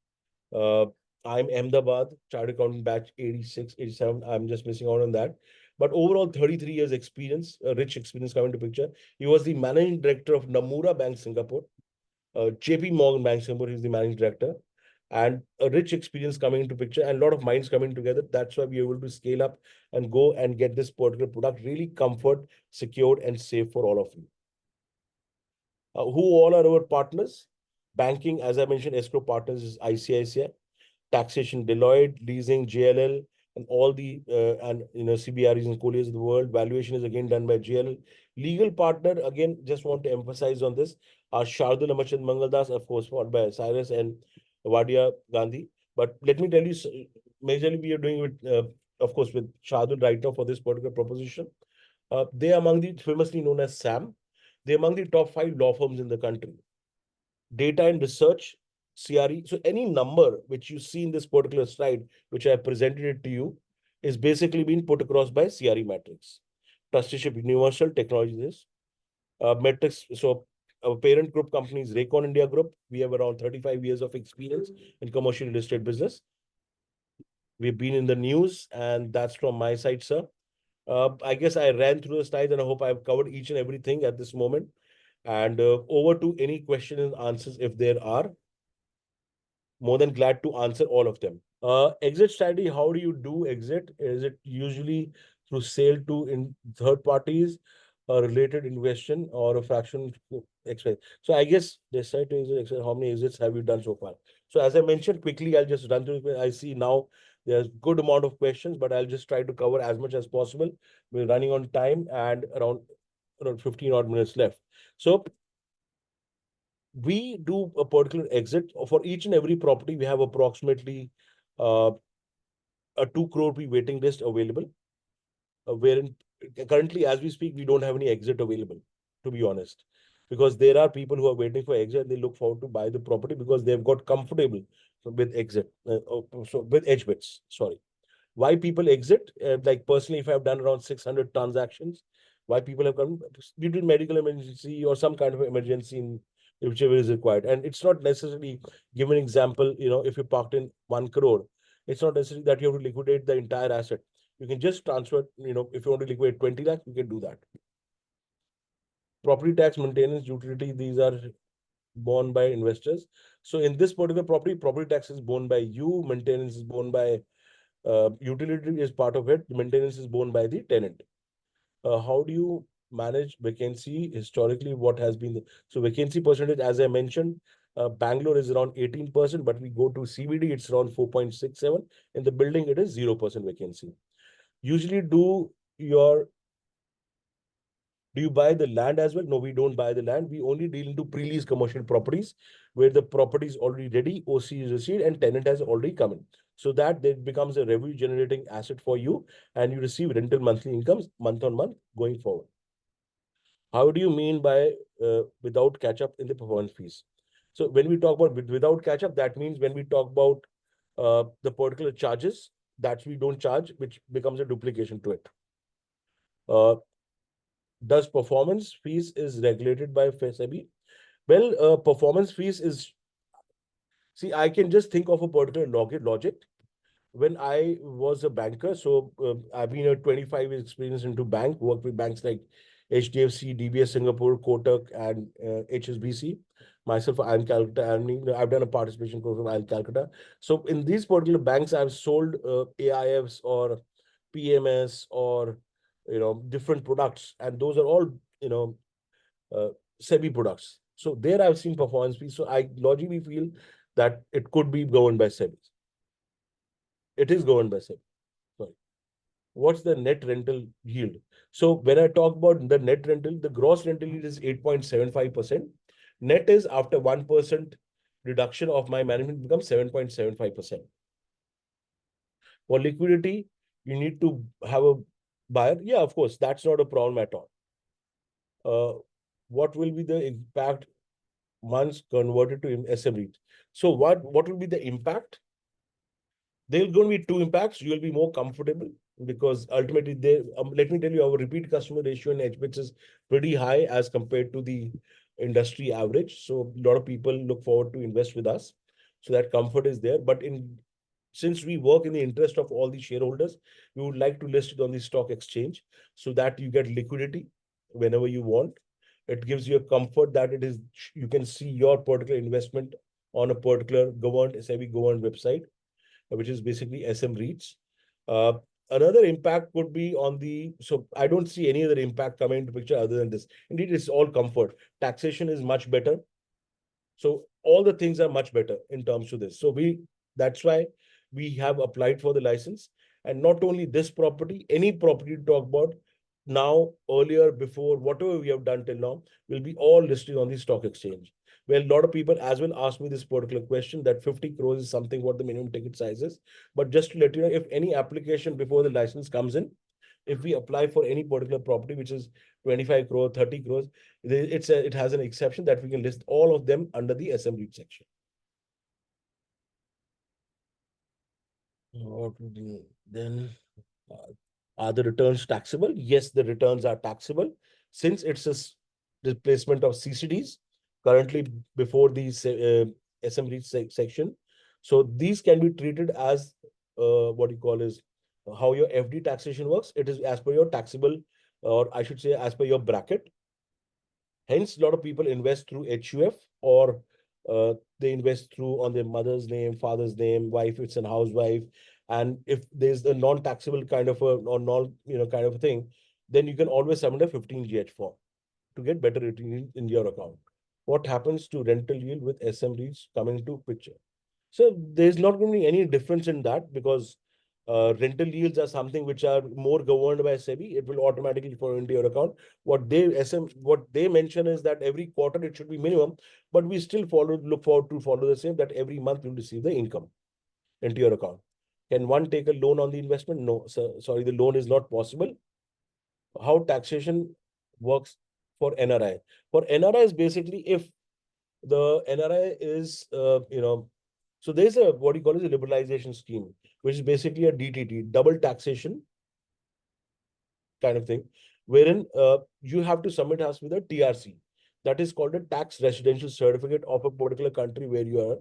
I'm Ahmedabad, chartered accountant batch 86, 87. I'm just missing out on that. But overall, 33 years experience, rich experience coming to picture. He was the managing director of Nomura Bank Singapore, JP Morgan Bank Singapore. He's the managing director. And a rich experience coming into picture and a lot of minds coming together. That's why we're able to scale up and go and get this particular product really comfort, secured, and safe for all of you. Who all are our partners? Banking, as I mentioned, escrow partners is ICICI, taxation, Deloitte, leasing, JLL, and all the CBREs and Colliers of the world. Valuation is again done by JLL. Legal partner, again, just want to emphasize on this, are Shardul Amachand Mangaldas, of course, followed by Cyrus and Wadia Gandhi. But let me tell you, majorly we are doing with, of course, with Shardul right now for this particular proposition. They are among the famously known as SAM. They're among the top 5 law firms in the country. Data and research, CRE. So any number which you see in this particular slide, which I have presented it to you, is basically being put across by CRE metrics. Trusteeship Universal Technologies, metrics. So our parent group company is Raycon India Group. We have around 35 years of experience in commercial real estate business. We've been in the news, and that's from my side, sir. I guess I ran through the slides, and I hope I've covered each and everything at this moment. And over to any questions and answers if there are. More than glad to answer all of them. Exit strategy, how do you do exit? Is it usually through sale to in third parties, a related investion, or a fraction exit? So I guess decide to exit, how many exits have you done so far? So as I mentioned quickly, I'll just run through it. I see now there's good amount of questions, but I'll just try to cover as much as possible. We're running on time and around 15 odd minutes left. So we do a particular exit for each and every property. We have approximately a 2 crore rupee waiting list available, wherein currently, as we speak, we don't have any exit available, to be honest, because there are people who are waiting for exit and they look forward to buy the property because they've got comfortable with exit, so with hBits, sorry. Why people exit? Like personally, if I've done around 600 transactions, why people have come due to medical emergency or some kind of emergency in whichever is required. And it's not necessarily, give an example, if you parked in 1 crore, it's not necessary that you have to liquidate the entire asset. You can just transfer, if you want to liquidate 20 lakhs, you can do that. Property tax, maintenance, utility, these are borne by investors. So in this particular property tax is borne by you, maintenance is borne by utility is part of it. Maintenance is borne by the tenant. How do you manage vacancy historically? What has been so vacancy percentage? As I mentioned, Bangalore is around 18%, but we go to CBD, it's around 4.67. In the building, it is 0% vacancy. Usually, do your Do you buy the land as well? No, we don't buy the land. We only deal into pre-lease commercial properties where the property is already ready, OC is received, and tenant has already come in. So that it becomes a revenue generating asset for you, and you receive rental monthly incomes month on month going forward. How do you mean by without catch up in the performance fees? So when we talk about without catch up, that means when we talk about the particular charges that we don't charge, which becomes a duplication to it. Uh, does performance fees is regulated by SEBI? Well, performance fees is, see, I can just think of a particular logic. When I was a banker, so I've been a 25 years experience into bank, worked with banks like HDFC, DBS Singapore, Kotak, and HSBC. Myself, I'm Calcutta, and I've done a participation program, I'm Calcutta. So in these particular banks, I've sold AIFs or PMS or different products, and those are all uh, SEBI products. So there I've seen performance fees. So I logically feel that it could be governed by SEBI. It is governed by SEBI. Sorry. What's the net rental yield? So when I talk about the net rental, the gross rental yield is 8.75%. Net is after 1% reduction of my management becomes 7.75%. For liquidity, you need to have a buyer. Yeah, of course, that's not a problem at all. What will be the impact once converted to SME? So what will be the impact? There's going to be two impacts. You will be more comfortable because ultimately, let me tell you, our repeat customer ratio in hBits is pretty high as compared to the industry average. So a lot of people look forward to invest with us. So that comfort is there. But since we work in the interest of all the shareholders, we would like to list it on the stock exchange so that you get liquidity whenever you want. It gives you a comfort that you can see your particular investment on a particular SEBI governed website, which is basically SM REITs. Uh, Another impact could be so I don't see any other impact coming into picture other than this. Indeed, it's all comfort. Taxation is much better. So all the things are much better in terms of this. So that's why we have applied for the license. And not only this property, any property to talk about now, earlier, before, whatever we have done till now, will be all listed on the stock exchange. Well, a lot of people as well ask me this particular question that 50 crores is something what the minimum ticket size is. But just to let you know, if any application before the license comes in, if we apply for any particular property, which is 25 crore, 30 crores, it has an exception that we can list all of them under the SM REIT section. Then are the returns taxable? Yes, the returns are taxable since it's a replacement of CCDs currently before the SM REIT section. So these can be treated as what you call is how your FD taxation works. It is as per your taxable, or I should say, as per your bracket. Hence, a lot of people invest through HUF or they invest through on their mother's name, father's name, wife, it's a housewife. And if there's a non-taxable kind of or non, kind of a thing, then you can always submit a 15GH form to get better return in your account. What happens to rental yield with SM REITs coming into picture? So there's not going to be any difference in that because rental yields are something which are more governed by SEBI. It will automatically flow into your account. What they mention is that every quarter it should be minimum, but we still look forward to follow the same that every month you'll receive the income into your account. Can one take a loan on the investment? No, sir, sorry, the loan is not possible. How taxation works for NRI? For NRI is basically if the NRI is, so there's a what you call is a liberalization scheme, which is basically a DTT, double taxation kind of thing, wherein you have to submit us with a TRC. That is called a tax residential certificate of a particular country where you are.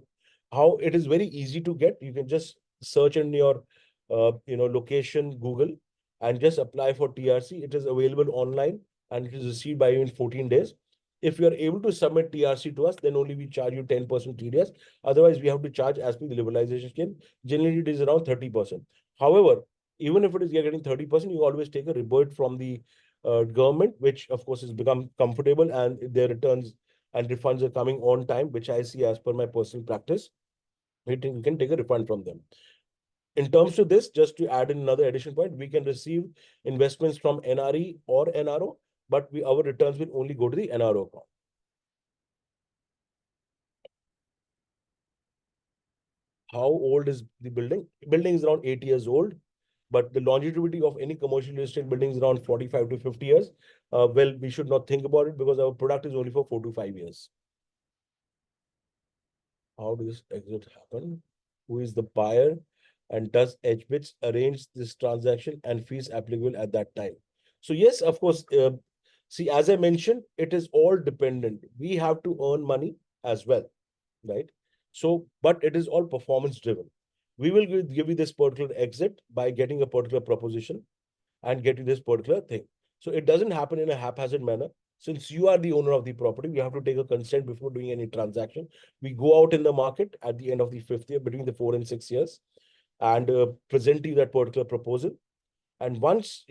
How it is very easy to get. You can just search in your, location, Google, and just apply for TRC. It is available online and it is received by you in 14 days. If you are able to submit TRC to us, then only we charge you 10% TDS. Otherwise, we have to charge as per the liberalization scheme. Generally, it is around 30%. However, even if it is you're getting 30%, you always take a rebate from the government, which of course has become comfortable and their returns and refunds are coming on time, which I see as per my personal practice. You can take a refund from them. In terms of this, just to add in another addition point, we can receive investments from NRE or NRO but our returns will only go to the NRO account. How old is the building? Building is around 8 years old, but the longevity of any commercial real estate building is around 45 to 50 years. Well, we should not think about it because our product is only for 4 to 5 years. How does this exit happen? Who is the buyer? And does hBits arrange this transaction and fees applicable at that time? So yes, of course. See, as I mentioned, it is all dependent. We have to earn money as well, right? So, but it is all performance driven. We will give you this particular exit by getting a particular proposition and get you this particular thing. So it doesn't happen in a haphazard manner. Since you are the owner of the property, we have to take a consent before doing any transaction. We go out in the market at the end of the 5th year, between the 4 and 6 years, and present you that particular proposal. And once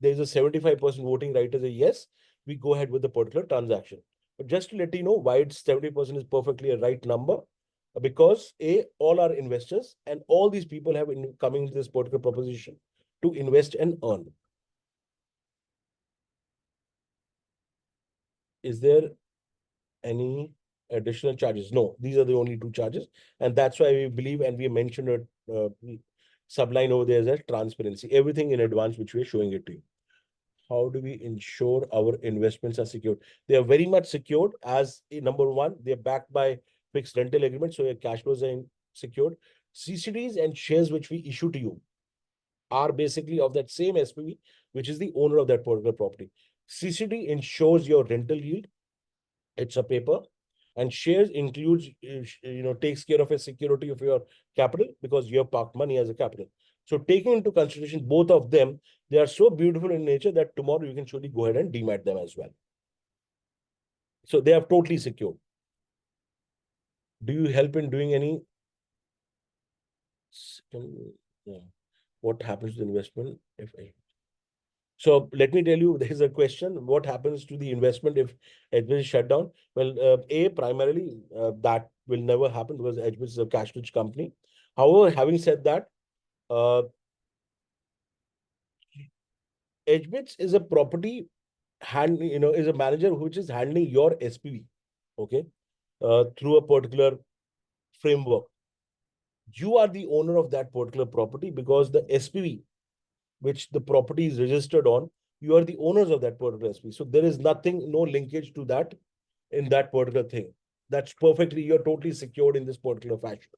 there's a 75% voting right as a yes, we go ahead with the particular transaction. But just to let you know why it's 70% is perfectly a right number, because all our investors and all these people have coming to this particular proposition to invest and earn. Is there any additional charges? No, these are the only two charges. And that's why we believe, and we mentioned it, subline over there as transparency, everything in advance, which we're showing it to you. How do we ensure our investments are secured? They are very much secured as number one, they're backed by fixed rental agreements, so your cash flows are secured. CCDs and shares which we issue to you are basically of that same SPV, which is the owner of that particular property. CCD ensures your rental yield. It's a paper. And shares includes, takes care of a security of your capital because you have parked money as a capital. So taking into consideration both of them, they are so beautiful in nature that tomorrow you can surely go ahead and demat them as well. So they are totally secure. Do you help in doing any? What happens to the investment if So let me tell you, there is a question. What happens to the investment if hBits is shut down? Well, primarily, that will never happen because hBits is a cash-rich company. However, having said that, hBits is a property is a manager which is handling your SPV, okay, through a particular framework. You are the owner of that particular property because the SPV which the property is registered on, you are the owners of that particular SPV. So there is nothing, no linkage to that in that particular thing. That's perfectly, you're totally secured in this particular fashion.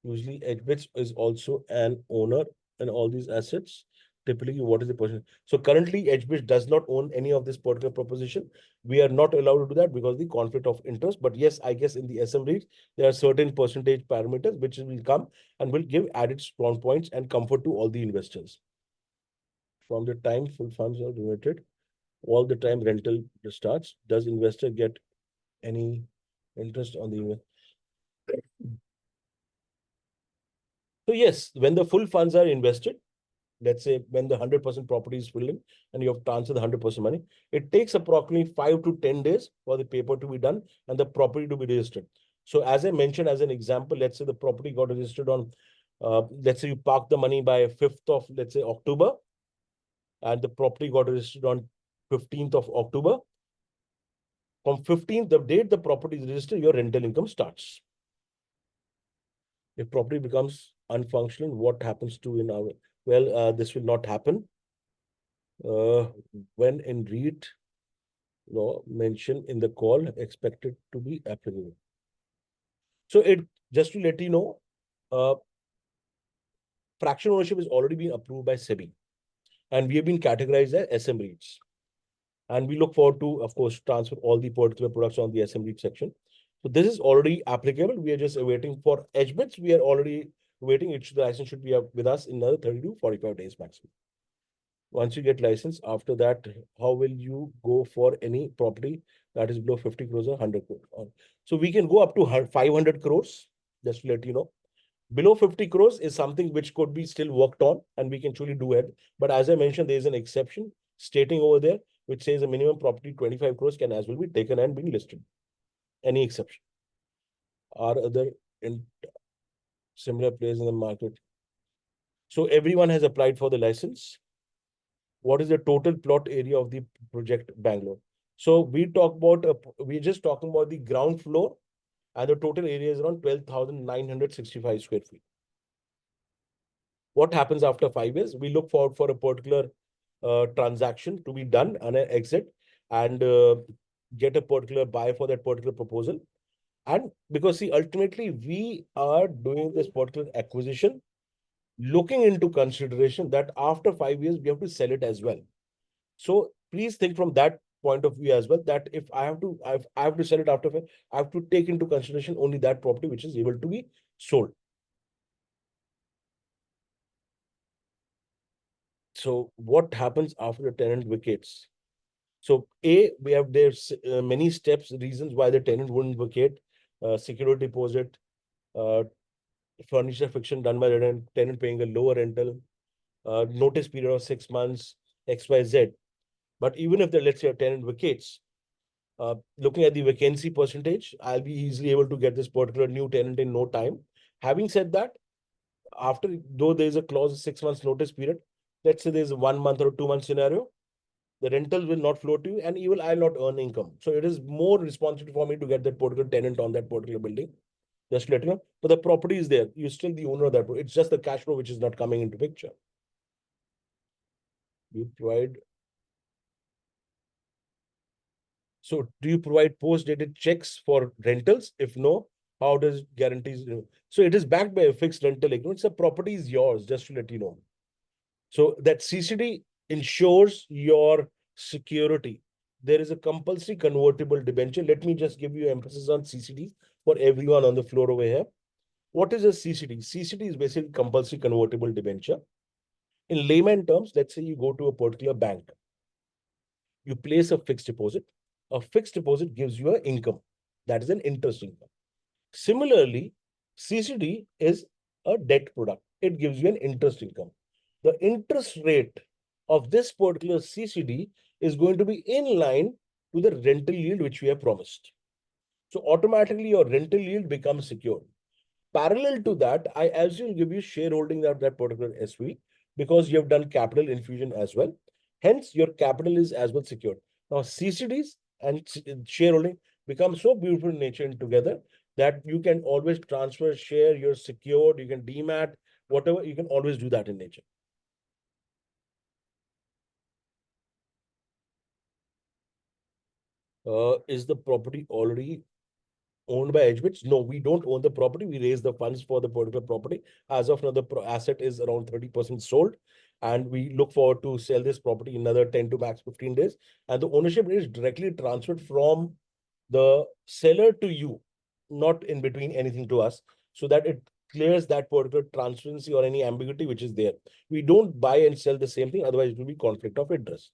Usually hBits is also an owner in all these assets. Typically, what is the percentage? So currently, hBits does not own any of this particular proposition. We are not allowed to do that because of the conflict of interest. But yes, I guess in the SM REITs, there are certain percentage parameters which will come and will give added strong points and comfort to all the investors. From the time full funds are donated, all the time rental starts, does investor get any interest on the investment? So yes, when the full funds are invested, let's say when the 100% property is filling and you have transferred the 100% money, it takes approximately 5 to 10 days for the paper to be done and the property to be registered. So as I mentioned, as an example, let's say the property got registered on, let's say you park the money by 5th of, let's say, October, and the property got registered on 15th of October. From 15th, the date the property is registered, your rental income starts. If property becomes unfunctional, what happens to in our, well, this will not happen. When in REIT law mentioned in the call, expected to be applicable. So it, just to let you know, fractional ownership has already been approved by SEBI, and we have been categorized as SM REITs. And we look forward to, of course, transfer all the particular products on the SM REIT section. So this is already applicable. We are just awaiting for hBits. We are already waiting. The license should be up with us in another 30 to 45 days maximum. Once you get license, after that, how will you go for any property that is below 50 crores or 100 crores? So we can go up to 500 crores, just to let you know. Below 50 crores is something which could be still worked on and we can truly do it. But as I mentioned, there is an exception stating over there, which says a minimum property 25 crores can as well be taken and being listed. Any exception? Are other similar players in the market? So everyone has applied for the license. What is the total plot area of the project Bangalore? So we talk about, we're just talking about the ground floor, and the total area is around 12,965 square feet. What happens after 5 years? We look forward for a particular transaction to be done and an exit, and get a particular buy for that particular proposal. And because see, ultimately, we are doing this particular acquisition, looking into consideration that after 5 years, we have to sell it as well. So please think from that point of view as well, that if I have to sell it after 5, I have to take into consideration only that property which is able to be sold. So what happens after the tenant vacates? So we have there's many steps, reasons why the tenant wouldn't vacate. Security deposit, uh, furniture fiction done by the tenant paying a lower rental, notice period of 6 months, XYZ. But even if the, let's say, a tenant vacates, looking at the vacancy percentage, I'll be easily able to get this particular new tenant in no time. Having said that, after, though there is a clause of 6 months notice period, let's say there's a 1 month or 2 month scenario, the rental will not flow to you, and even I'll not earn income. So it is more responsible for me to get that particular tenant on that particular building. Just to let you know. But the property is there. You're still the owner of that. It's just the cash flow which is not coming into picture. You provide. So do you provide post-dated checks for rentals? If no, how does guarantees? So it is backed by a fixed rental agreement. It's a property is yours, just to let you know. So that CCD ensures your security. There is a compulsory convertible debenture. Let me just give you emphasis on CCD for everyone on the floor over here. What is a CCD? CCD is basically compulsory convertible debenture. In layman terms, let's say you go to a particular bank, you place a fixed deposit. A fixed deposit gives you an income. That is an interest income. Similarly, CCD is a debt product. It gives you an interest income. The interest rate of this particular CCD is going to be in line to the rental yield which we have promised. So automatically your rental yield becomes secure. Parallel to that, I also give you shareholding of that particular SV because you have done capital infusion as well. Hence, your capital is as well secured. Now, CCDs and shareholding become so beautiful in nature and together that you can always transfer share, you're secured, you can demat, whatever, you can always do that in nature. Is the property already owned by hBits? No, we don't own the property. We raise the funds for the particular property. As of now, the asset is around 30% sold. And we look forward to sell this property in another 10 to max 15 days. And the ownership is directly transferred from the seller to you, not in between anything to us, so that it clears that particular transparency or any ambiguity which is there. We don't buy and sell the same thing, otherwise it will be conflict of interest.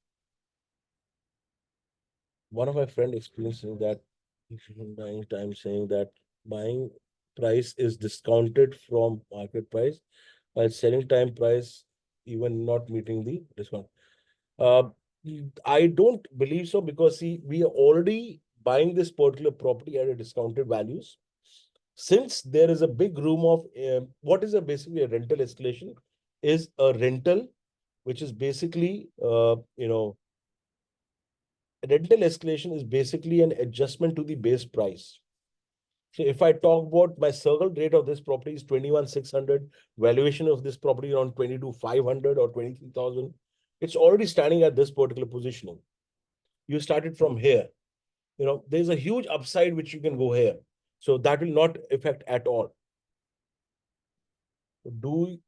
One of my friend experiencing that buying time, saying that buying price is discounted from market price while selling time price even not meeting the discount. Uh, I don't believe so, because see, we are already buying this particular property at a discounted values. Since there is a big room of what is a basically a rental escalation is a rental which is basically rental escalation is basically an adjustment to the base price. So if I talk about my circle rate of this property is 21,600, valuation of this property around 22,500 or 23,000, it's already standing at this particular positioning. You started from here. There's a huge upside which you can go here. So that will not affect at all. Do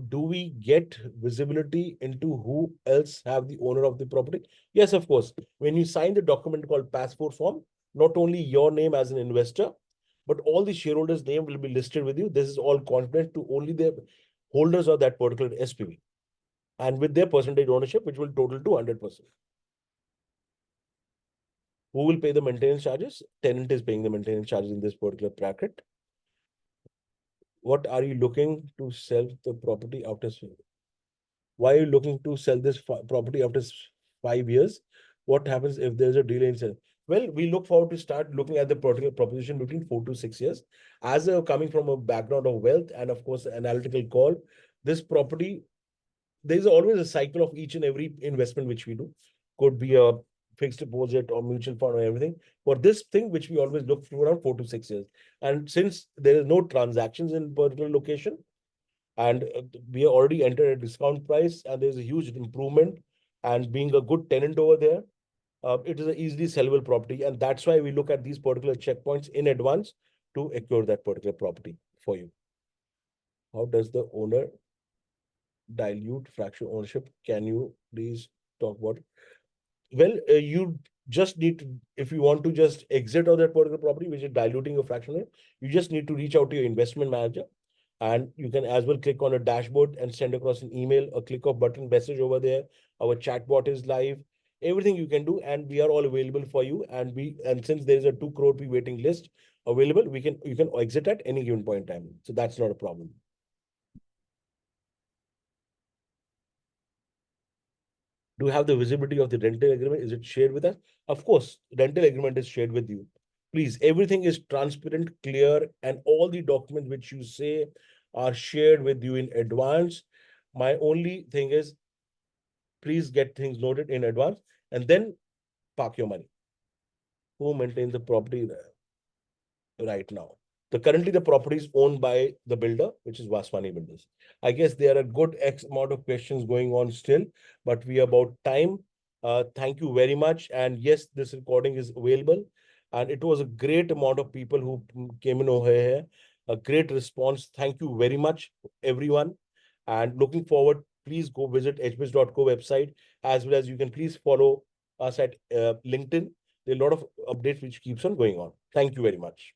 do we get visibility into who else have the owner of the property? Yes, of course. When you sign the document called passport form, not only your name as an investor, but all the shareholders' name will be listed with you. This is all confident to only the holders of that particular SPV, and with their percentage ownership, which will total to 100%. Who will pay the maintenance charges? Tenant is paying the maintenance charges in this particular bracket. What are you looking to sell the property after? Why are you looking to sell this property after 5 years? What happens if there's a delay in sale? Well, we look forward to start looking at the particular proposition between 4 to 6 years. As coming from a background of wealth and of course analytical call, this property there's always a cycle of each and every investment which we do. Could be a fixed deposit or mutual fund or everything. For this thing, which we always look through around 4 to 6 years. And since there is no transactions in particular location, and we are already entered at a discount price, and there's a huge improvement, and being a good tenant over there, it is an easily sellable property. And that's why we look at these particular checkpoints in advance to acquire that particular property for you. How does the owner dilute fractional ownership? Can you please talk about it? Well, you just need to, if you want to just exit of that particular property, which is diluting your fractional, you just need to reach out to your investment manager, and you can as well click on a dashboard and send across an email, a click of button message over there. Our chatbot is live. Everything you can do, and we are all available for you. And since there is a 2 crore waiting list available, you can exit at any given point in time. So that's not a problem. Do you have the visibility of the rental agreement? Is it shared with us? Of course, rental agreement is shared with you. Please, everything is transparent, clear, and all the documents which you say are shared with you in advance. My only thing is, please get things noted in advance and then park your money. Who maintains the property right now? Currently the property is owned by the builder, which is Vaswani Builders. I guess there are a good X amount of questions going on still, but we are about time. Thank you very much. And yes, this recording is available. And it was a great amount of people who came in over here. A great response. Thank you very much, everyone. And looking forward, please go visit hbits.co website, as well as you can please follow us at LinkedIn. There are a lot of updates which keeps on going on. Thank you very much.